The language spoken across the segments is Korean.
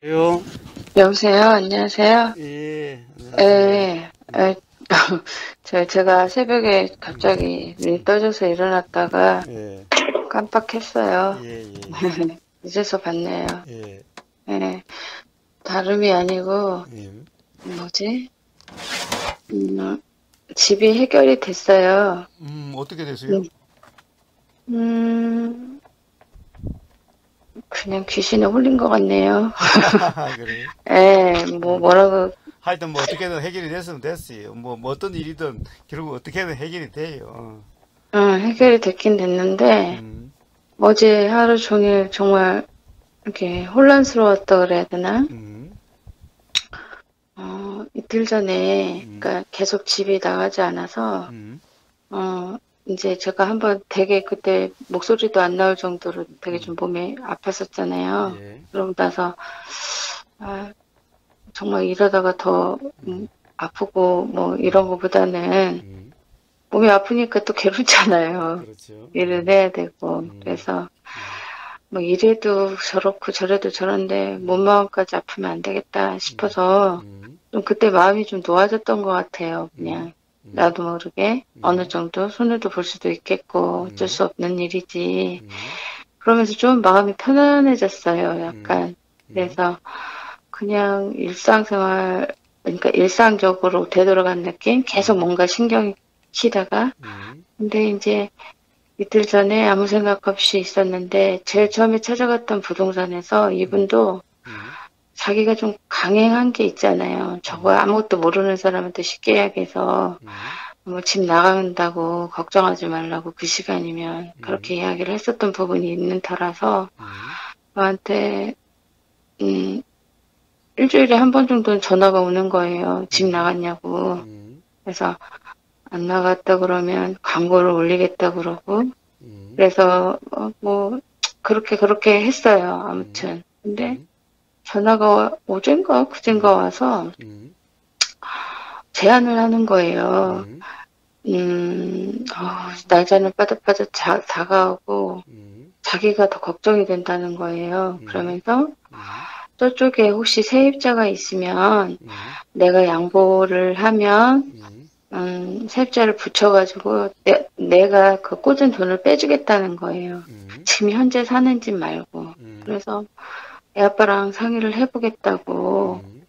요. 여보세요? 안녕하세요? 예, 안녕하세요. 예, 제가 새벽에 음, 갑자기 눈이 떠져서 일어났다가 예, 깜빡했어요. 예, 예, 이제서 봤네요. 예, 예, 다름이 아니고, 예. 뭐지? 음, 집이 해결이 됐어요. 어떻게 되세요? 음, 음, 그냥 귀신에 홀린 것 같네요. 그래요? 예, 음, 뭐라고, 하여튼 뭐 어떻게든 해결이 됐으면 됐어요. 뭐 어떤 일이든 결국 어떻게든 해결이 돼요. 해결이 됐긴 됐는데, 음, 어제 하루 종일 정말 이렇게 혼란스러웠다 그래야 되나? 음, 이틀 전에, 음, 그러니까 계속 집에 나가지 않아서, 음, 어, 이제 제가 한번 되게 그때 목소리도 안 나올 정도로 되게 좀 음, 몸이 아팠었잖아요. 예, 그러고 나서, 아, 정말 이러다가 더, 아프고 뭐 이런 것보다는 음, 몸이 아프니까 또 괴롭잖아요. 그렇죠. 일을 해야 되고. 음, 그래서 뭐 이래도 저렇고 저래도 저런데 몸마음까지 아프면 안 되겠다 음, 싶어서 음, 좀 그때 마음이 좀 놓아졌던 것 같아요. 음, 그냥 음, 나도 모르게 어느 음, 정도 손해도 볼 수도 있겠고 어쩔 음, 수 없는 일이지. 음, 그러면서 좀 마음이 편안해졌어요. 음, 약간. 음, 그래서 그냥 일상생활, 그러니까 일상적으로 되돌아간 느낌? 계속 음, 뭔가 신경 쓰다가. 음, 근데 이제 이틀 전에 아무 생각 없이 있었는데 제일 처음에 찾아갔던 부동산에서 음, 이분도 음, 자기가 좀 강행한 게 있잖아요. 저거 음, 아무것도 모르는 사람한테 쉽게 이야기해서 음, 뭐 집 나간다고 걱정하지 말라고 그 시간이면 그렇게 음, 이야기를 했었던 부분이 있는 터라서 음, 저한테 음, 일주일에 한 번 정도는 전화가 오는 거예요. 집 음, 나갔냐고. 음, 그래서 안 나갔다 그러면 광고를 올리겠다 그러고 음, 그래서 뭐 그렇게 했어요. 음, 아무튼. 근데 음, 전화가 어젠가 그젠가 음, 와서 음, 제안을 하는 거예요. 음, 날짜는 빠듯빠듯 다가오고 음, 자기가 더 걱정이 된다는 거예요. 음, 그러면서 음, 저쪽에 혹시 세입자가 있으면 음, 내가 양보를 하면 음, 세입자를 붙여가지고 내가 그 꽂은 돈을 빼주겠다는 거예요. 음, 지금 현재 사는 집 말고. 음, 그래서 애 아빠랑 상의를 해보겠다고. 음,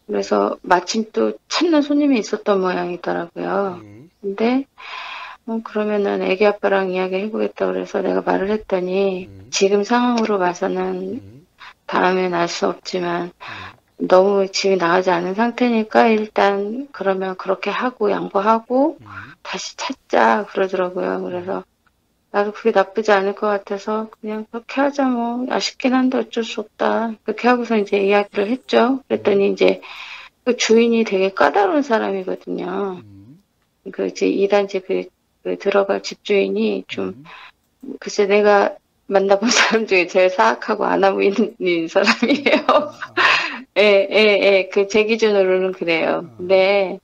그래서 마침 또 찾는 손님이 있었던 모양이더라고요. 음, 근데 그러면은 애기 아빠랑 이야기 해보겠다 그래서 내가 말을 했더니 음, 지금 상황으로 봐서는 음, 다음엔 알 수 없지만 음, 너무 집이 나가지 않은 상태니까 일단 그러면 그렇게 하고 양보하고 음, 다시 찾자 그러더라고요. 음, 그래서 나도 그게 나쁘지 않을 것 같아서 그냥 그렇게 하자 뭐 아쉽긴 한데 어쩔 수 없다. 그렇게 하고서 이제 이야기를 했죠. 음, 그랬더니 이제 그 주인이 되게 까다로운 사람이거든요. 음, 그 이제 2단지 그 들어갈 집주인이 좀 음, 글쎄 내가 만나본 사람 중에 제일 사악하고 안 하고 있는 사람이에요. 아, 그 제 기준으로는 그래요. 아, 근데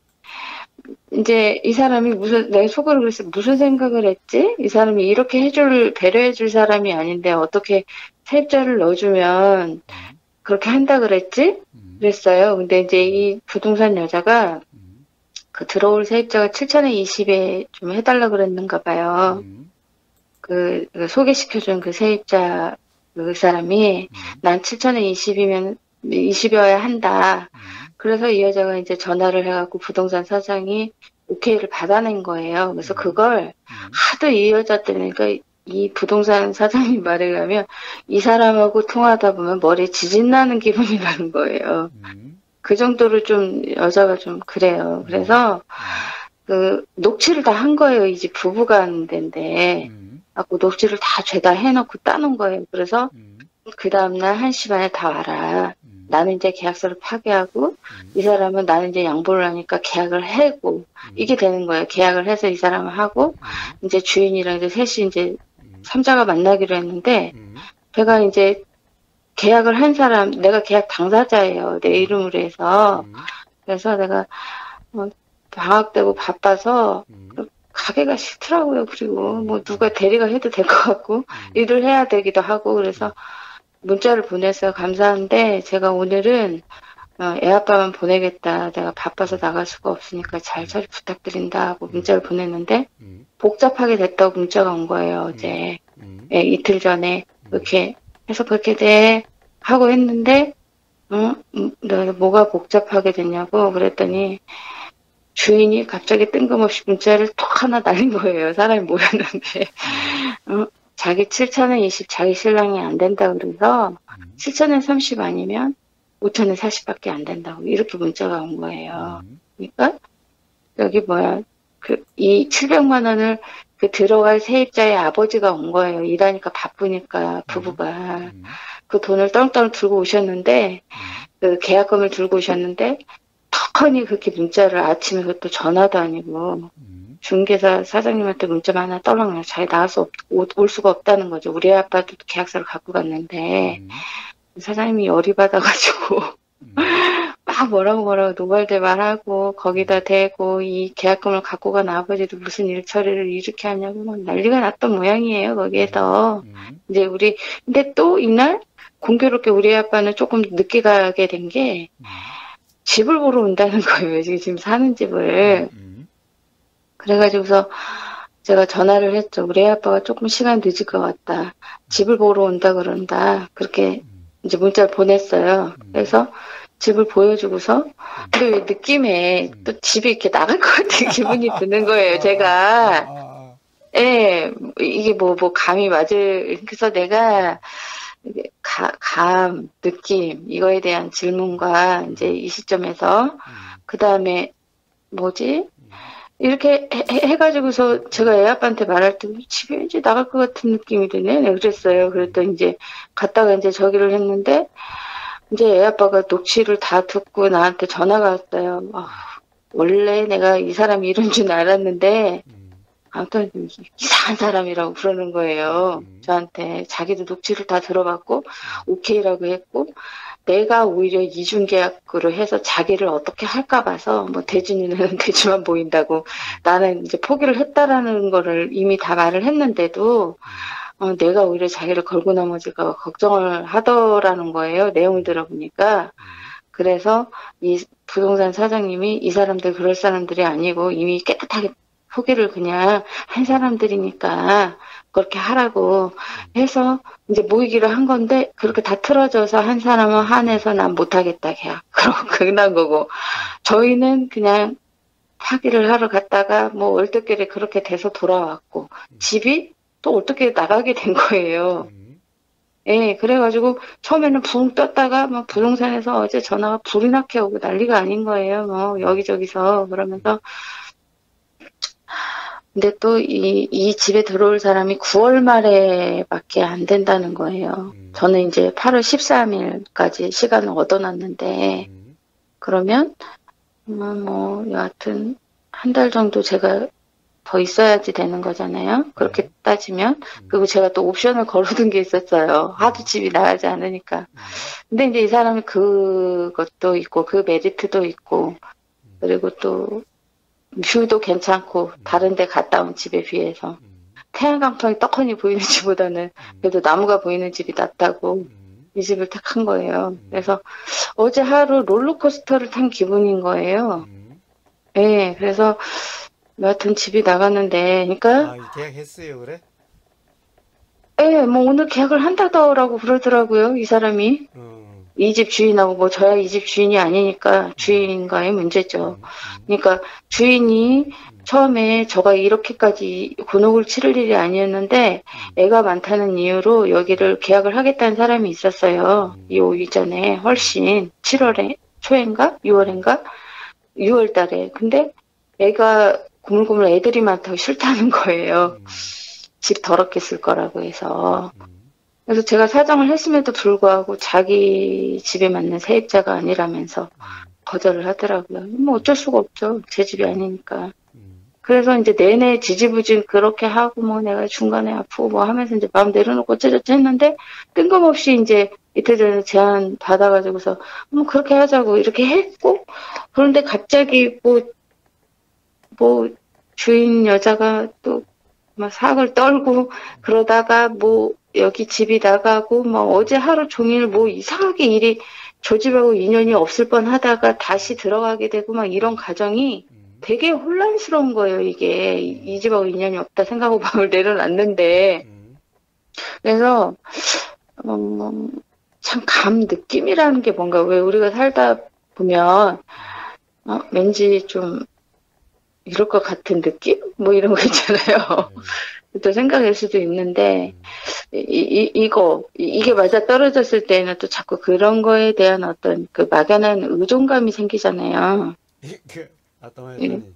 이제 이 사람이 내 속으로 그래서 무슨 생각을 했지? 이 사람이 이렇게 배려해줄 사람이 아닌데 어떻게 세입자를 넣어주면 음, 그렇게 한다 그랬지? 음, 그랬어요. 근데 이제 음, 이 부동산 여자가 음, 그 들어올 세입자가 7천에 20에 좀 해달라 그랬는가 봐요. 음, 그 소개시켜준 그 세입자 그 사람이 음, 난 7천에 20이면 20이어야 한다. 음, 그래서 이 여자가 이제 전화를 해갖고 부동산 사장이 오케이를 받아낸 거예요. 그래서 음, 그걸 음, 하도 이 여자 때문에, 그러니까 이 부동산 사장님 말에 의하면 이 사람하고 통화하다 보면 머리에 지진 나는 기분이 나는 거예요. 음, 그 정도로 좀 여자가 좀 그래요. 음, 그래서 음, 그 녹취를 다 한 거예요. 이 집 부부가 하는 데인데. 음, 갖고 녹취를 다 죄다 해놓고 따놓은 거예요. 그래서 음, 그 다음날 1시 반에 다 와라. 음, 나는 이제 계약서를 파기하고 이 음, 사람은 나는 이제 양보를 하니까 계약을 해고 이게 음, 되는 거예요. 계약을 해서 이 사람을 하고 음, 이제 주인이랑 이제 셋이 이제 음, 삼자가 만나기로 했는데 음, 제가 이제 계약을 한 사람 내가 계약 당사자예요. 내 음, 이름으로 해서 음, 그래서 내가 어, 방학 때고 바빠서 음, 가게가 싫더라고요. 그리고 음, 뭐 누가 대리가 해도 될 것 같고 음, 일을 해야 되기도 하고 그래서 문자를 보냈어요. 감사한데 제가 오늘은 애 아빠만 보내겠다. 내가 바빠서 나갈 수가 없으니까 잘 처리 부탁드린다 하고 문자를 보냈는데 복잡하게 됐다고 문자가 온 거예요. 어제. 예, 이틀 전에 그렇게 해서 그렇게 돼 하고 했는데 뭐가 복잡하게 됐냐고 그랬더니 주인이 갑자기 뜬금없이 문자를 톡 하나 날린 거예요. 사람이 모였는데 자기 7,000에 20 자기 신랑이 안 된다 그래서 7,000에 30 아니면 5,000에 40밖에 안 된다고 이렇게 문자가 온 거예요. 그러니까 여기 뭐야 이 700만 원을 그 들어갈 세입자의 아버지가 온 거예요. 일하니까 바쁘니까 부부가 그 돈을 떵떵 들고 오셨는데 그 계약금을 들고 오셨는데 턱하니 그렇게 문자를 아침에 그것도 전화도 아니고 중개사 사장님한테 문자만 하나 떠랑요. 잘 나와서 올 수가 없다는 거죠. 우리 아빠도 계약서를 갖고 갔는데 사장님이 열이 받아가지고 막 뭐라고 노발대발하고 거기다 대고 이 계약금을 갖고 간 아버지도 무슨 일 처리를 이렇게 하냐고 막 난리가 났던 모양이에요. 거기에서 이제 근데 또 이날 공교롭게 우리 아빠는 조금 늦게 가게 된 게 집을 보러 온다는 거예요. 지금 사는 집을. 그래가지고서 제가 전화를 했죠. 우리 아빠가 조금 시간 늦을 것 같다. 집을 보러 온다 그런다. 그렇게 이제 문자를 보냈어요. 그래서 집을 보여주고서 근데 왜 느낌에 또 집이 이렇게 나갈 것 같은 기분이 드는 거예요. 제가 예, 이게 뭐 감이 맞을 그래서 내가 느낌 이거에 대한 질문과 이제 이 시점에서 그 다음에 뭐지? 이렇게 해가지고서 제가 애 아빠한테 말할 때 집에 왠지 나갈 것 같은 느낌이 드네. 그랬어요. 그랬더니 이제 갔다가 이제 저기를 했는데 이제 애 아빠가 녹취를 다 듣고 나한테 전화가 왔어요. 원래 내가 이 사람이 이런 줄 알았는데 아무튼 이상한 사람이라고 그러는 거예요. 저한테 자기도 녹취를 다 들어봤고 오케이라고 했고 내가 오히려 이중계약으로 해서 자기를 어떻게 할까 봐서 뭐 대준이는 대주만 보인다고 나는 이제 포기를 했다라는 거를 이미 다 말을 했는데도 내가 오히려 자기를 걸고 넘어질까 봐 걱정을 하더라는 거예요. 내용을 들어보니까. 그래서 이 부동산 사장님이 이 사람들 그럴 사람들이 아니고 이미 깨끗하게 포기를 그냥 한 사람들이니까 그렇게 하라고 해서 이제 모이기로 한 건데 그렇게 다 틀어져서 한 사람은 한해서 난 못하겠다 계약 그러고 끝난 거고 저희는 그냥 파기를 하러 갔다가 뭐 얼떨결에 그렇게 돼서 돌아왔고 집이 또 어떻게 나가게 된 거예요. 예, 그래가지고 처음에는 붕 떴다가 막 부동산에서 어제 전화가 불이 나게 오고 난리가 아닌 거예요. 뭐 여기저기서 그러면서 근데 또 이 집에 들어올 사람이 9월 말에밖에 안 된다는 거예요. 저는 이제 8월 13일까지 시간을 얻어놨는데 그러면 뭐 여하튼 한 달 정도 제가 더 있어야지 되는 거잖아요. 그렇게 따지면 그리고 제가 또 옵션을 걸어둔 게 있었어요. 하도 집이 나가지 않으니까. 근데 이제 이 사람이 그것도 있고 그 메리트도 있고 그리고 또 뷰도 괜찮고 다른 데 갔다 온 집에 비해서 태양광통이 떡하니 보이는 집보다는 그래도 나무가 보이는 집이 낫다고 이 집을 택한 거예요. 그래서 어제 하루 롤러코스터를 탄 기분인 거예요. 네, 그래서 여하튼 집이 나갔는데 그러니까 계약했어요 그래? 네, 뭐 오늘 계약을 한다더라고 그러더라고요. 이 사람이. 이 집 주인하고 뭐 저야 이 집 주인이 아니니까 주인과의 문제죠. 그러니까 주인이 처음에 저가 이렇게까지 곤혹을 치를 일이 아니었는데 애가 많다는 이유로 여기를 계약을 하겠다는 사람이 있었어요. 이 이전에 훨씬 7월에 초인가 6월인가 6월 달에. 근데 애가 고물고물 애들이 많다고 싫다는 거예요. 집 더럽게 쓸 거라고 해서. 그래서 제가 사정을 했음에도 불구하고 자기 집에 맞는 세입자가 아니라면서 거절을 하더라고요. 뭐 어쩔 수가 없죠. 제 집이 아니니까. 그래서 이제 내내 지지부진 그렇게 하고 뭐 내가 중간에 아프고 뭐 하면서 이제 마음 내려놓고 어쩌저쩌 했는데 뜬금없이 이제 이틀 전에 제안 받아가지고서 뭐 그렇게 하자고 이렇게 했고 그런데 갑자기 뭐 주인 여자가 또 막 사악을 떨고 그러다가 뭐 여기 집이 나가고 막 어제 하루 종일 뭐 이상하게 일이 저 집하고 인연이 없을 뻔 하다가 다시 들어가게 되고 막 이런 과정이 되게 혼란스러운 거예요, 이게. 이 집하고 인연이 없다 생각하고 마음을 내려놨는데. 그래서, 참 감 느낌이라는 게 뭔가 왜 우리가 살다 보면, 왠지 좀 이럴 것 같은 느낌? 뭐 이런 거 있잖아요. 또 생각일 수도 있는데, 이게 맞아 떨어졌을 때는 또 자꾸 그런 거에 대한 어떤 그 막연한 의존감이 생기잖아요. 아까 말했더니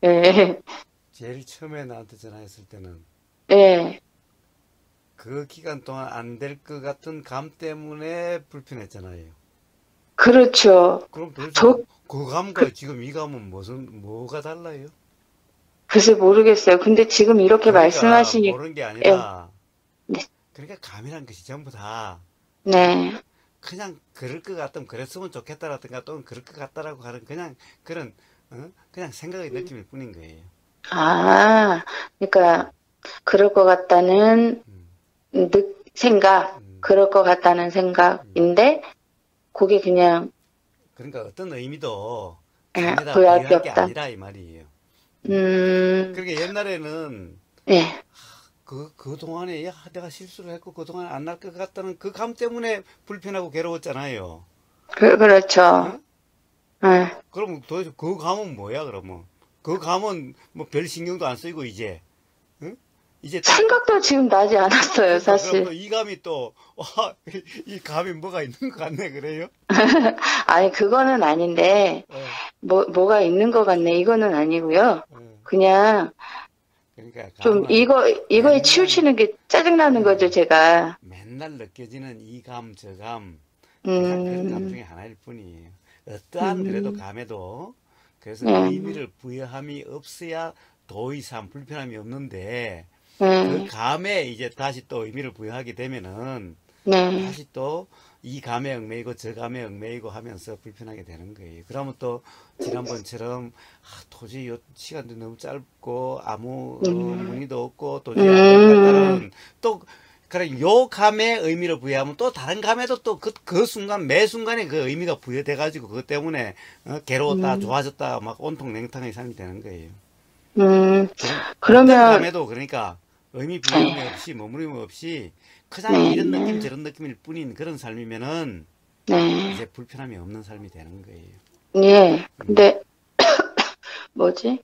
예. 제일 처음에 나한테 전화했을 때는 예. 그 기간 동안 안 될 것 같은 감 때문에 불편했잖아요. 그렇죠. 그럼 도대체 그 감과 지금 이 감은 뭐가 달라요? 글쎄 모르겠어요. 근데 지금 이렇게 그러니까 말씀하시니, 모르는 게 예. 아니라 네. 그러니까 감이란 것이 전부 다 네. 그냥 그럴 것 같으면 그랬으면 좋겠다라든가 또는 그럴 것 같다라고 하는 그냥 그런 그냥 생각의 느낌일 뿐인 거예요. 그러니까 그럴 것 같다는 생각, 그럴 것 같다는 생각인데 그게 그냥 그러니까 어떤 의미도 부여할 감에다 게 부여할 게 없다. 아니라 이 말이에요. 그러니까 옛날에는 네. 그동안에 야, 내가 실수를 했고 그동안 안 날 것 같다는 그 감 때문에 불편하고 괴로웠잖아요. 그렇죠. 어? 네. 그럼 도대체 그 감은 뭐야, 그러면? 그 감은 뭐 별 신경도 안 쓰이고 이제 응? 이제 또 생각도 지금 나지 않았어요, 그럼 사실. 또 이 감이 또 와, 이 감이 뭐가 있는 것 같네 그래요? 아니, 그거는 아닌데, 뭐가 있는 것 같네. 이거는 아니고요. 그냥, 그러니까 좀, 감은 이거에 맨날 치우치는 게 짜증나는 거죠, 제가. 맨날 느껴지는 이 감, 저 감, 그냥 그런 감 중에 하나일 뿐이에요. 어떠한 그래도 감에도 그래서 네. 의미를 부여함이 없어야 더 이상 불편함이 없는데 그 네. 감에 이제 다시 또 의미를 부여하게 되면은 네. 다시 또 이 감에 얽매이고 저 감에 얽매이고 하면서 불편하게 되는 거예요. 그러면 또 지난번처럼 도저히 시간도 너무 짧고 아무 문의도 없고 도저히 안 될 것 같다는 또 그래 요 감에 의미를 부여하면 또 다른 감에도 또 그 순간 매 순간에 그 의미가 부여돼 가지고 그것 때문에 괴로웠다 좋아졌다 막 온통 냉탕의 삶이 되는 거예요. 어떤 그러면, 감에도 그러니까 의미 부여함이 없이 머무림 없이 그냥 이런 느낌 저런 느낌일 뿐인 그런 삶이면은 네. 이제 불편함이 없는 삶이 되는 거예요. 예. 근데, 뭐지?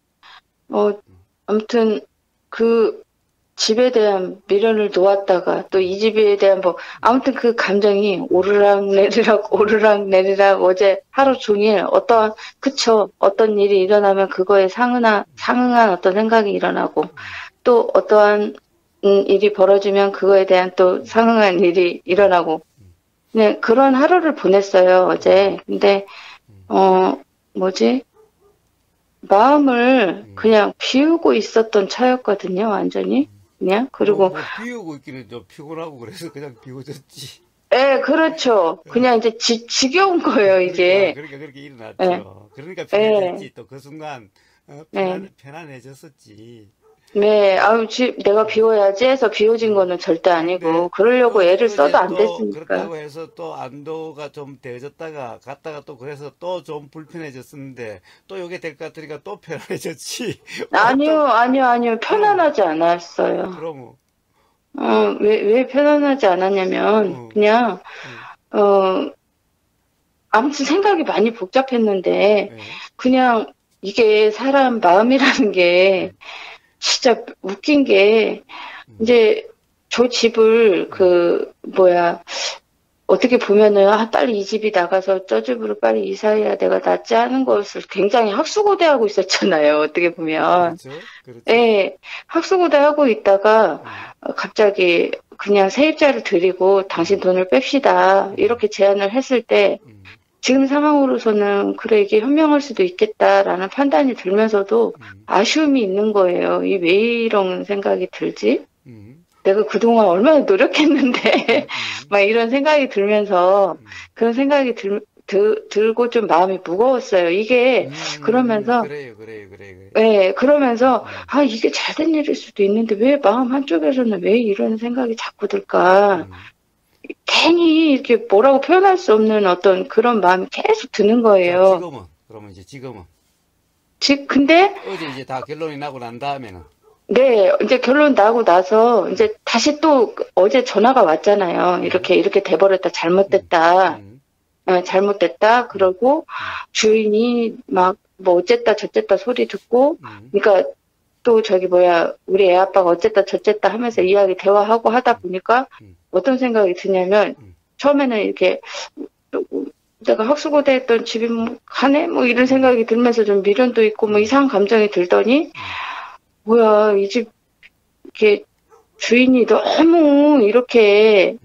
아무튼, 그 집에 대한 미련을 놓았다가 또 이 집에 대한 아무튼 그 감정이 오르락 내리락 오르락 내리락 어제 하루 종일 그쵸. 어떤 일이 일어나면 그거에 상응한 어떤 생각이 일어나고 또 어떠한 일이 벌어지면 그거에 대한 또 상응한 일이 일어나고 네, 그런 하루를 보냈어요, 어제. 근데, 뭐지? 마음을 그냥 비우고 있었던 차였거든요, 완전히. 그냥. 그리고, 뭐 비우고 있기는 좀 피곤하고 그래서 그냥 비워졌지. 예, 그렇죠. 그냥 이제 지겨운 거예요, 이게. 그러니까 그렇게 예, 일어났죠. 그러니까 예, 편해졌지. 또 그 순간 예. 편안해졌었지. 네, 내가 비워야지 해서 비워진 거는 절대 근데 아니고, 그러려고 애를 써도 어제 안 또 됐으니까. 그렇다고 해서 또 안도가 좀 되어졌다가 갔다가 또 그래서 또 좀 불편해졌었는데 또 요게 될 것 같으니까 또 편안해졌지. 또 아니요. 그럼 편안하지 않았어요. 그럼 왜 편안하지 않았냐면, 어, 그냥, 어, 어, 아무튼 생각이 많이 복잡했는데, 예, 그냥 이게 사람 마음이라는 게 진짜 웃긴 게, 이제 저 집을 어떻게 보면은, 빨리 이 집이 나가서 저 집으로 빨리 이사해야 내가 낫지 하는 것을 굉장히 학수고대하고 있었잖아요. 어떻게 보면. 그렇죠, 그렇죠. 예, 학수고대하고 있다가 갑자기 그냥 세입자를 드리고 당신 돈을 뺍시다. 이렇게 제안을 했을 때 지금 상황으로서는 그래 이게 현명할 수도 있겠다라는 판단이 들면서도 아쉬움이 있는 거예요. 이 왜 이런 생각이 들지? 내가 그동안 얼마나 노력했는데 막 이런 생각이 들면서 그런 생각이 들고 좀 마음이 무거웠어요. 이게, 그러면서, 그래요, 그래요, 그래요, 그래요. 예, 그러면서, 아, 이게 잘된 일일 수도 있는데, 왜 마음 한쪽에서는 왜 이런 생각이 자꾸 들까? 괜히 이렇게 뭐라고 표현할 수 없는 어떤 그런 마음이 계속 드는 자, 거예요. 지금은, 그러면 이제 지금은. 근데, 어제 이제 다 결론이 나고 난 다음에는. 네, 이제 결론 나고 나서, 이제 다시 또 어제 전화가 왔잖아요. 이렇게 돼버렸다, 잘못됐다. 음, 잘못됐다. 그러고 주인이 막 뭐 어쨌다 저쨌다 소리 듣고 그러니까 또 저기 뭐야 우리 애 아빠가 어쨌다 저쨌다 하면서 이야기 대화하고 하다 보니까 어떤 생각이 드냐면 처음에는 이렇게 내가 학수고대 했던 집이 뭐 가네 뭐 이런 생각이 들면서 좀 미련도 있고 뭐 이상한 감정이 들더니 뭐야 이 집 이렇게 주인이 너무 이렇게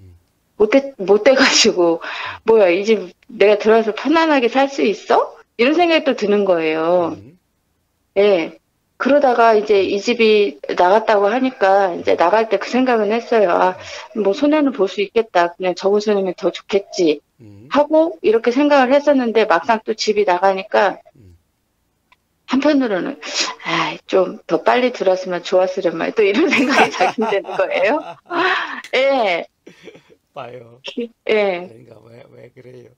못돼가지고, 뭐야, 이 집 내가 들어와서 편안하게 살 수 있어? 이런 생각이 또 드는 거예요. 예. 그러다가 이제 이 집이 나갔다고 하니까 이제 나갈 때 그 생각은 했어요. 아, 뭐 손해는 볼 수 있겠다. 그냥 적은 손해면 더 좋겠지. 하고 이렇게 생각을 했었는데 막상 또 집이 나가니까 한편으로는 아, 좀 더 빨리 들었으면 좋았으련만 또 이런 생각이 작용되는 거예요. 예. 봐요. 예. 그러니까 왜 그래요?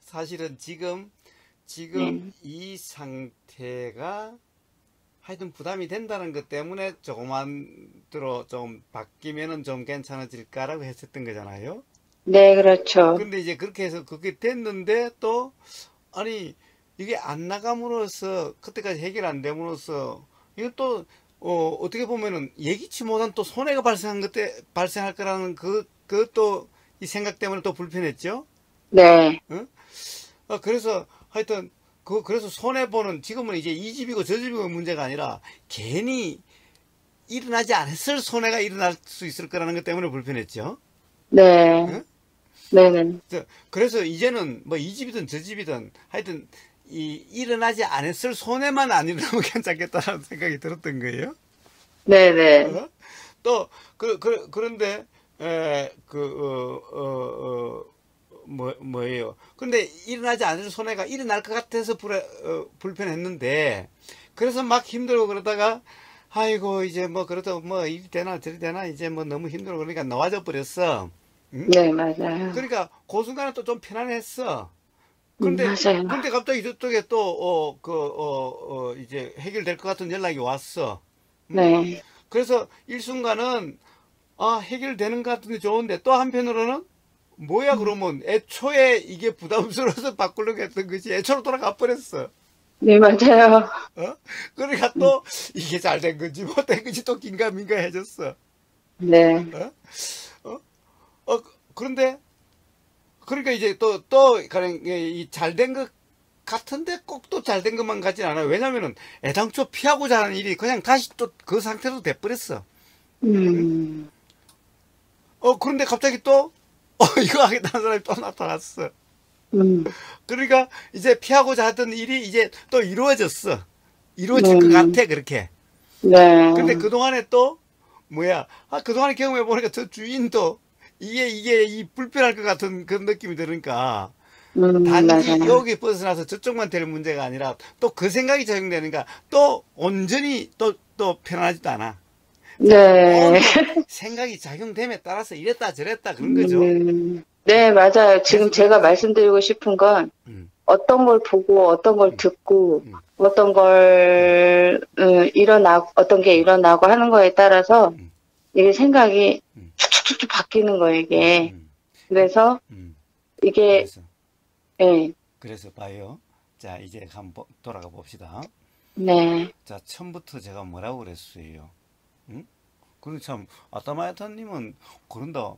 사실은 지금 이 상태가 하여튼 부담이 된다는 것 때문에 조금만 들어 좀 바뀌면은 좀 괜찮아질까라고 했었던 거잖아요. 네, 그렇죠. 근데 이제 그렇게 해서 그게 됐는데 또 아니 이게 안 나감으로써 그때까지 해결 안 됨으로써 이것도 어떻게 보면은 예기치 못한 또 손해가 발생할 거라는 그것도 이 생각 때문에 또 불편했죠. 네. 응? 그래서 하여튼 그래서 손해 보는 지금은 이제 이 집이고 저 집이고 문제가 아니라 괜히 일어나지 않았을 손해가 일어날 수 있을 거라는 것 때문에 불편했죠. 네. 응? 네네. 그래서 이제는 뭐 이 집이든 저 집이든 하여튼 일어나지 않았을 손해만 안 일어나면 괜찮겠다라는 생각이 들었던 거예요. 네네. 또 그런데 뭐예요? 근데 일어나지 않을 손해가 일어날 것 같아서 불편했는데 그래서 막 힘들고 그러다가 아이고 이제 뭐 그래도 뭐 일이 되나 저리 되나 이제 뭐 너무 힘들고 그러니까 놓아져 버렸어. 응? 네, 맞아요. 그러니까 그 순간에 또 좀 편안했어. 근데 맞아요. 근데 갑자기 저쪽에 또 이제 해결될 것 같은 연락이 왔어. 네. 그래서 일순간은 아 해결되는 것 같은데 좋은데 또 한편으로는 뭐야 그러면 애초에 이게 부담스러워서 바꾸려고 했던 것이 애초로 돌아가 버렸어. 네, 맞아요. 그러니까 또 이게 잘 된 건지 못된 건지 또 긴가민가해졌어. 네. 그런데 그러니까 이제 또 가령 이 잘 된 것 같은데 꼭 또 잘 된 것만 같진 않아요. 왜냐면은 애당초 피하고자 하는 일이 그냥 다시 또 그 상태로 돼버렸어. 그런데 갑자기 또 이거 하겠다는 사람이 또 나타났어. 그러니까 이제 피하고자 하던 일이 이제 또 이루어졌어. 이루어질 것 같아 그렇게. 네. 근데 그동안에 또 뭐야 그동안에 경험해 보니까 저 주인도 이게 이 불편할 것 같은 그런 느낌이 들으니까 단지 맞아요. 여기 벗어나서 저쪽만 될 문제가 아니라 또 그 생각이 작용되니까 또 온전히 또 편안하지도 않아. 네. 생각이 작용됨에 따라서 이랬다 저랬다 그런 거죠. 네, 맞아요. 지금 제가 말씀드리고 싶은 건 어떤 걸 보고 어떤 걸 듣고 어떤 걸 어떤 게 일어나고 하는 거에 따라서 이게 생각이 축축축축 바뀌는 거예요, 이게. 그래서 이게 예. 그래서 봐요. 자, 이제 한번 돌아가 봅시다. 네. 자, 처음부터 제가 뭐라고 그랬어요? 응? 그리고 참 아따마야타님은 그런다.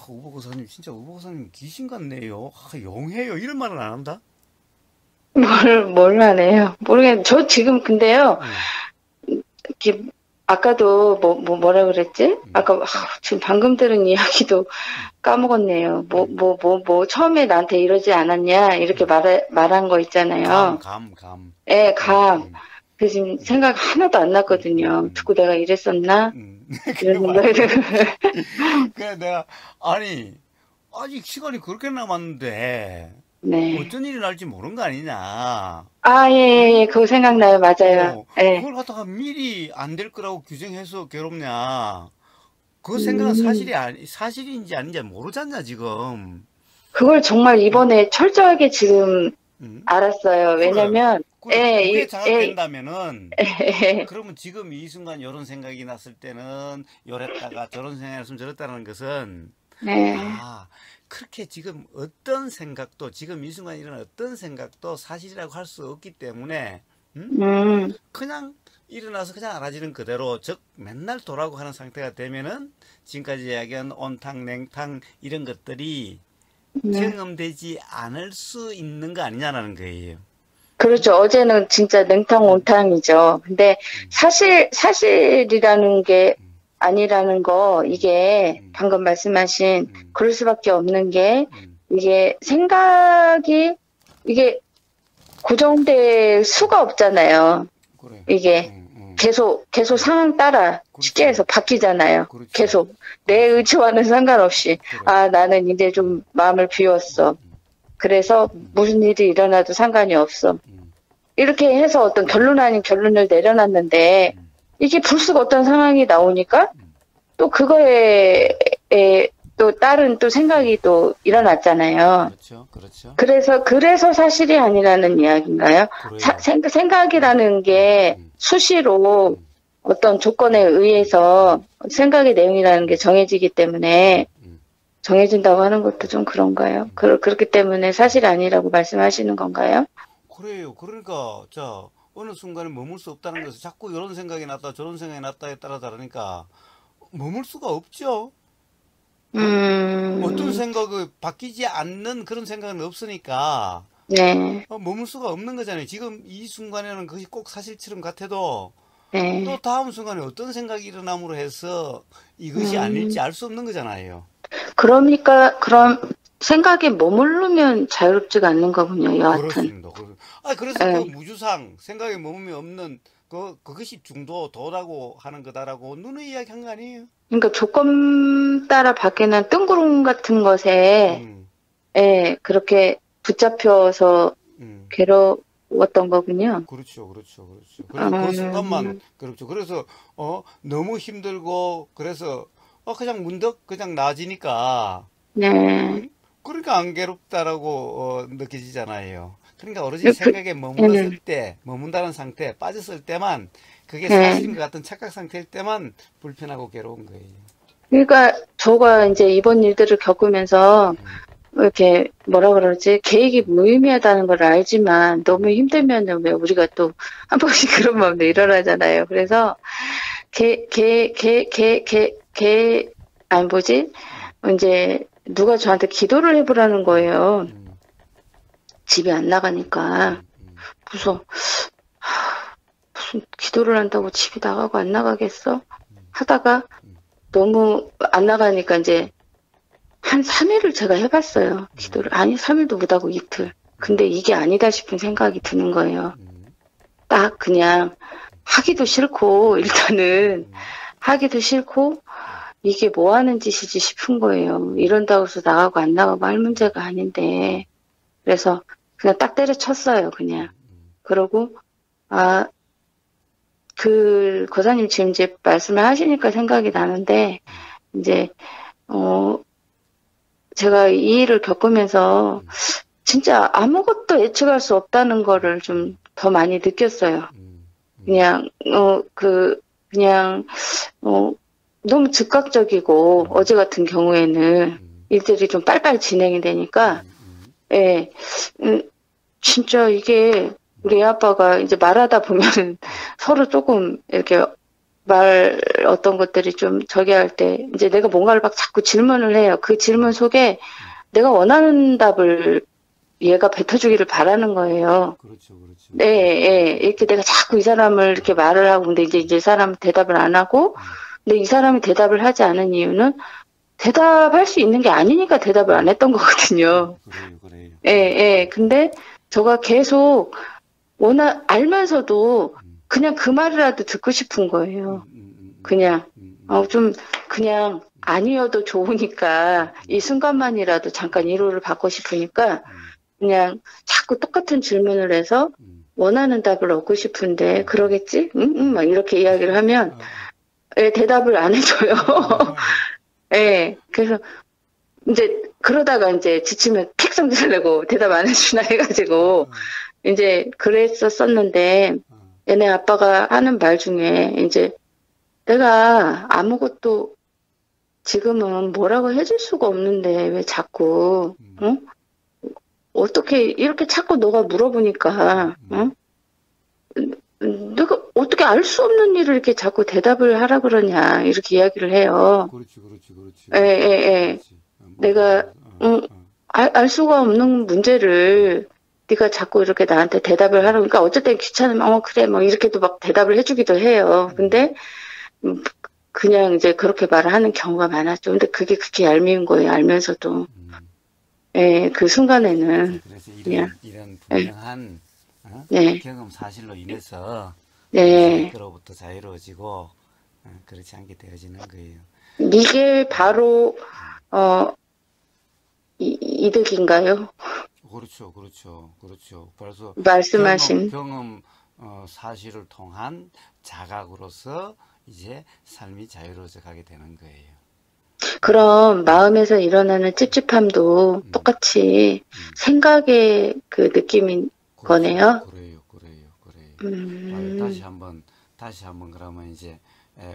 우보고사님 진짜 우보고사님 귀신 같네요. 용해요. 이런 말은 안 한다. 뭘 하네요. 모르겠는데 저 지금 근데요. 이렇게 아까도 뭐라 그랬지? 아까 지금 방금 들은 이야기도 까먹었네요. 처음에 나한테 이러지 않았냐 이렇게 말한 거 있잖아요. 감. 예, 감. 그 지금 생각 하나도 안 났거든요. 듣고 내가 이랬었나? 이런 생각이 그래 내가 아니 아직 시간이 그렇게 남았는데 네. 어떤 일이 날지 모르는 거 아니냐. 아, 예, 예, 예. 그거 생각나요. 맞아요. 예. 그걸 갖다가 미리 안 될 거라고 규정해서 괴롭냐. 그 생각은 음. 사실인지 아닌지 모르잖냐, 지금. 그걸 정말 응? 이번에 철저하게 지금 응? 알았어요. 그래. 왜냐면, 그래, 예, 그게 예, 자각된다면은, 예, 그러면 지금 이 순간 이런 생각이 났을 때는 요랬다가 저런 생각이 났으면 저랬다는 것은, 예, 아, 그렇게 지금 어떤 생각도, 지금 이 순간 일어난 어떤 생각도 사실이라고 할 수 없기 때문에, 응? 음, 그냥 일어나서 그냥 알아지는 그대로, 즉, 맨날 도라고 하는 상태가 되면은, 지금까지 이야기한 온탕, 냉탕, 이런 것들이 네. 경험되지 않을 수 있는 거 아니냐라는 거예요. 응? 그렇죠. 어제는 진짜 냉탕 응, 온탕이죠. 근데 응, 사실이라는 게 응, 아니라는 거, 응, 이게 응, 방금 말씀하신 응, 그럴 수밖에 없는 게, 응. 이게 생각이, 이게 고정될 수가 없잖아요. 그래. 이게 응, 응, 계속 응. 상황 따라 쉽게 그렇지. 해서 바뀌잖아요. 그렇지. 계속 내 그렇지. 의지와는 상관없이 그래. 아 나는 이제 응, 좀 마음을 응, 비웠어. 응, 그래서 응, 무슨 일이 일어나도 상관이 없어. 응, 이렇게 해서 어떤 응, 결론 아닌 결론을 내려놨는데 응, 이게 불쑥 어떤 상황이 나오니까 응, 또 그거에 응, 또 다른 또 응, 생각이 또 응. 일어났잖아요. 그렇죠. 그렇죠. 그래서 사실이 아니라는 이야기인가요? 그래요. 응, 생각이라는 응, 게 응, 수시로 응, 어떤 조건에 응, 응, 응, 의해서 생각의 내용이라는 게 응, 정해지기 응, 때문에 응, 정해진다고 하는 것도 좀 그런가요? 응, 그렇기 때문에 응. 사실이 아니라고 말씀하시는 건가요? 그래요. 그러니까, 자, 어느 순간에 머물 수 없다는 것은 자꾸 이런 생각이 났다, 저런 생각이 났다에 따라 다르니까, 머물 수가 없죠. 어? 어떤 음, 생각이 바뀌지 않는 그런 생각은 없으니까, 네, 머물 수가 없는 거잖아요. 지금 이 순간에는 그것이 꼭 사실처럼 같아도, 또 네. 다음 순간에 어떤 생각이 일어남으로 해서 이것이 아닐지 음, 알 수 없는 거잖아요. 그러니까, 그럼 생각에 머무르면 자유롭지가 않는 거군요, 여하튼. 그렇습니다. 그래서 그 예. 무주상, 생각에 머금이 없는, 그것이 중도, 도라고 하는 거다라고 누누이 이야기한 거 아니에요? 그러니까 조건 따라 바뀌는 뜬구름 같은 것에 음, 예, 그렇게 붙잡혀서 음. 괴로웠던 거군요. 그렇죠, 그렇죠, 그렇죠. 그래서 그 순간만, 음, 그렇죠. 그래서, 너무 힘들고, 그래서, 그냥 문득 그냥 나아지니까, 네. 응? 그러니까 안 괴롭다라고, 느껴지잖아요. 그러니까 오로지 그, 생각에 머물렀을 예, 때, 머문다는 상태, 빠졌을 때만, 그게 사실인 예. 것 같은 착각 상태일 때만 불편하고 괴로운 거예요. 그러니까 저가 이제 이번 일들을 겪으면서 음, 이렇게 뭐라 그러지? 계획이 음, 무의미하다는 걸 알지만 너무 음, 힘들면은 왜 우리가 또 한 번씩 그런 마음도 음, 일어나잖아요. 그래서 아니 뭐지? 이제 누가 저한테 기도를 해보라는 음, 거예요. 음, 집에 안 나가니까. 그래서 무슨 기도를 한다고 집에 나가고 안 나가겠어? 하다가 너무 안 나가니까 이제 한 3일을 제가 해봤어요. 기도를. 아니, 3일도 못하고 이틀. 근데 이게 아니다 싶은 생각이 드는 거예요. 딱 그냥 하기도 싫고, 일단은 하기도 싫고, 이게 뭐 하는 짓이지 싶은 거예요. 이런다고 해서 나가고 안 나가고 할 문제가 아닌데. 그래서 그냥 딱 때려쳤어요, 그냥. 그러고, 아, 거사님 지금 이제 말씀을 하시니까 생각이 나는데, 이제, 어, 제가 이 일을 겪으면서 진짜 아무것도 예측할 수 없다는 거를 좀 더 많이 느꼈어요. 그냥, 그냥, 어, 너무 즉각적이고, 어제 같은 경우에는 일들이 좀 빨빨 진행이 되니까, 예, 음, 진짜 이게 우리 애 아빠가 이제 말하다 보면 서로 조금 이렇게 어떤 것들이 좀 저기 할 때, 이제 내가 뭔가를 막 자꾸 질문을 해요. 그 질문 속에 내가 원하는 답을 얘가 뱉어주기를 바라는 거예요. 그렇죠, 그렇죠. 네, 예. 이렇게 내가 자꾸 이 사람을 이렇게 말을 하고, 근데 이제 이 사람은 대답을 안 하고, 근데 이 사람이 대답을 하지 않은 이유는 대답할 수 있는 게 아니니까 대답을 안 했던 거거든요. 그래요, 그래요. 예, 예. 근데 저가 계속 알면서도 그냥 그 말이라도 듣고 싶은 거예요. 그냥, 좀, 그냥 아니어도 좋으니까 이 순간만이라도 잠깐 위로를 받고 싶으니까 그냥 자꾸 똑같은 질문을 해서 원하는 답을 얻고 싶은데 그러겠지? 응? 막 이렇게 이야기를 하면 예, 대답을 안 해줘요. 예, 그래서 이제 그러다가 이제 지치면 픽 성질을 내고 대답 안 해주나 해가지고 이제 그랬었었는데 얘네 아빠가 하는 말 중에 이제 내가 아무것도 지금은 뭐라고 해줄 수가 없는데 왜 자꾸 어? 어떻게 이렇게 자꾸 너가 물어보니까 어? 내가 어떻게 알 수 없는 일을 이렇게 자꾸 대답을 하라 그러냐 이렇게 이야기를 해요. 그렇지, 그렇지, 그렇지. 예, 예, 예. 내가 알 수가 없는 문제를 네가 자꾸 이렇게 나한테 대답을 하라 그러니까 어쩔 땐 귀찮으면 그래 뭐 이렇게도 막 대답을 해주기도 해요. 근데 그냥 이제 그렇게 말을 하는 경우가 많았죠. 근데 그게 그렇게 얄미운 거예요. 알면서도. 예, 그 순간에는. 그래서 그냥, 이런 분명한 네. 경험 사실로 인해서 네. 그로부터 자유로워지고 그렇지 않게 되어지는 거예요. 이게 바로 이득인가요? 그렇죠, 그렇죠, 그렇죠. 그래서 말씀하신 경험 사실을 통한 자각으로서 이제 삶이 자유로워져 가게 되는 거예요. 그럼 마음에서 일어나는 찝찝함도 똑같이 생각의 그 느낌인 거네요. 그래요. 다시 한번 그러면 이제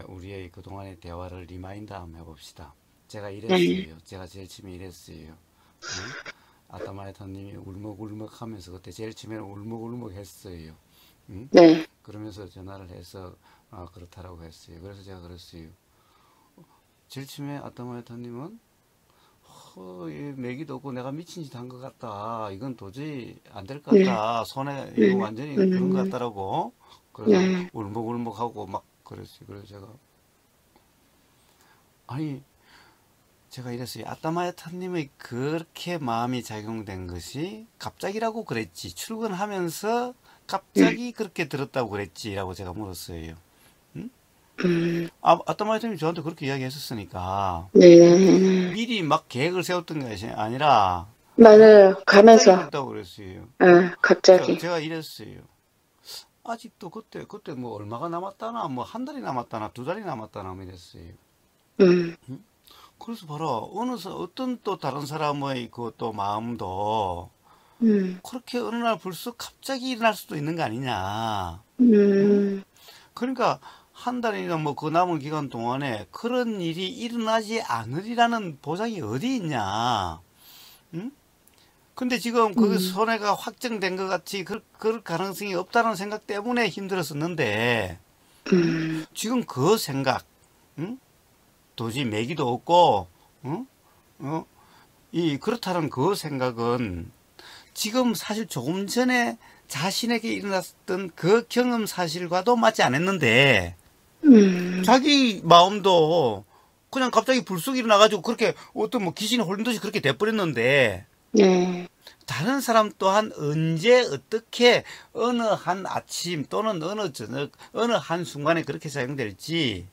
우리의 그동안의 대화를 리마인드 한번 해봅시다. 제가 이랬어요. 네. 제가 제일 처음에 이랬어요. 아따마이타님이 울먹울먹 하면서 그때 제일 처음에는 울먹울먹 했어요. 네. 그러면서 전화를 해서 그렇다라고 했어요. 그래서 제가 그랬어요. 제일 처음에 아따마이타님은 맥이도 없고 내가 미친 짓 한 것 같다. 이건 도저히 안 될 것 같다. 손에 이거 완전히 그런 것 같다라고. 그래서 울먹울먹하고 막 그랬어요. 그래서 제가 이랬어요. 아따마야타님의 그렇게 마음이 작용된 것이 갑자기라고 그랬지. 출근하면서 갑자기 그렇게 들었다고 그랬지라고 제가 물었어요. 아따마야타님이 저한테 그렇게 이야기했었으니까. 네. 미리 막 계획을 세웠던 것이 아니라 맞아요. 가면서. 그랬다고 그랬어요. 갑자기. 제가 이랬어요. 아직도 그때 뭐 얼마가 남았다나, 뭐 한 달이 남았다나, 두 달이 남았다나, 뭐 이랬어요. 그래서 봐라, 어떤 또 다른 사람의 그 또 마음도 그렇게 어느 날 불쑥 갑자기 일어날 수도 있는 거 아니냐. 그러니까 한 달이나 뭐 그 남은 기간 동안에 그런 일이 일어나지 않으리라는 보장이 어디 있냐. 근데 지금 그 손해가 확정된 것 같이 그럴 가능성이 없다는 생각 때문에 힘들었었는데 지금 그 생각 도저히 매기도 없고 그렇다는 그 생각은 지금 사실 조금 전에 자신에게 일어났던 그 경험 사실과도 맞지 않았는데 자기 마음도 그냥 갑자기 불쑥 일어나가지고 그렇게 어떤 뭐 귀신이 홀린 듯이 그렇게 돼버렸는데 네. 다른 사람 또한 언제 어떻게 어느 한 아침 또는 어느 저녁 어느 한 순간에 그렇게 작용될지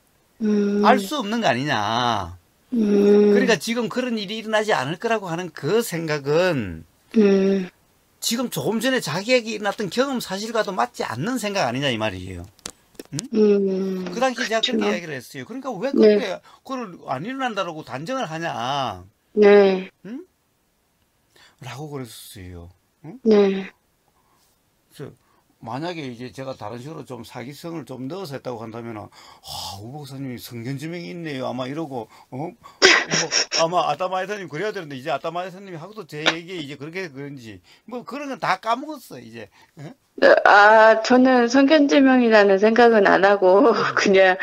알 수 없는 거 아니냐. 그러니까 지금 그런 일이 일어나지 않을 거라고 하는 그 생각은 지금 조금 전에 자기에게 일어났던 경험 사실과도 맞지 않는 생각 아니냐 이 말이에요. 그 당시 제가 그렇게 이야기를 했어요. 그러니까 왜 그렇게 그걸 안 일어난다고 단정을 하냐. 네. 라고 그랬었어요. 네. 그래서 만약에 이제 제가 다른 식으로 좀 사기성을 좀 넣어서 했다고 한다면은, 우 목사님이 성견지명이 있네요. 아마 이러고, 뭐, 아마 아따마이사님 그래야 되는데, 이제 아따마이사님이 하고도 제게 이제 그렇게 그런지, 뭐 그런 건 다 까먹었어, 이제. 저는 성견지명이라는 생각은 안 하고, 그냥,